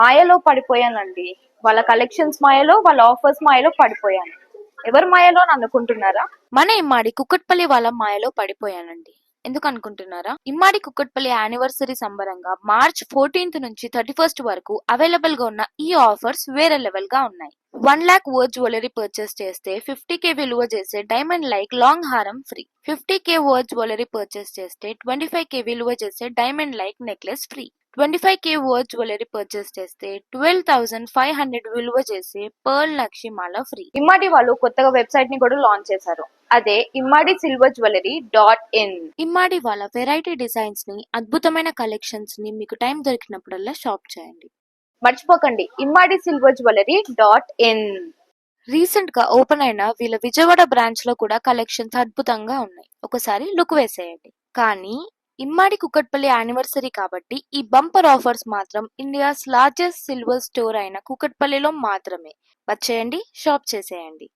మాయలో పడిపోయానండి. వాళ్ళ కలెక్షన్స్ మాయలో, వాళ్ళ ఆఫర్స్ మాయలో పడిపోయాను. ఎవరి మాయలో అని అనుకుంటున్నారా? మన ఇమ్మాడి కుక్కట్పల్లి వాళ్ళ మాయలో పడిపోయానండి. ఎందుకు అనుకుంటున్నారా? ఇమ్మాడి కుక్కట్పల్లి యానివర్సరీ సంబరంగా మార్చ్ 14th నుంచి 31st వరకు అవైలబుల్ గా ఉన్న ఈ ఆఫర్స్ వేరే లెవెల్ గా ఉన్నాయి. 1 lakh వర్త్ జ్యువెలరీ పర్చేస్ చేస్తే 50k విలువ చేసే డైమండ్ లైక్ లాంగ్ హారం free. 50k worth jewellery purchase చేస్తే 25k విలువ చేసే diamond like necklace free. 25k worth jewellery purchase చేస్తే 12,500 విలువ చేసే పర్ల్ నక్షిమాల ఫ్రీ. ఇమ్మాడి వాళ్ళు కొత్తగా వెబ్సైట్ ని కూడా లాంచ్ చేశారు. అదే ఇమ్మాడి సిల్వర్ జ్యువెలరీ .in. ఇమ్మాడి వాళ్ళ వెరైటీ డిజైన్స్ ని, అద్భుతమైన కలెక్షన్స్ ని మీకు టైం దొరికినప్పుడల్లా షాప్ చేయండి. మర్చిపోకండి ఇమ్మాడి సిల్వర్ జ్యువెలరీ .in. రీసెంట్ గా ఓపెన్ అయిన వీళ్ళ విజయవాడ బ్రాంచ్ లో కూడా కలెక్షన్స్ అద్భుతంగా ఉన్నాయి. ఒకసారి లుక్ వేసేయండి. కానీ ఇమ్మాడి కుకట్పల్లి యానివర్సరీ కాబట్టి ఈ బంపర్ ఆఫర్స్ మాత్రం ఇండియాస్ లార్జెస్ట్ సిల్వర్ స్టోర్ అయిన కుకట్పల్లిలో మాత్రమే. వచ్చేయండి, షాప్ చేసేయండి.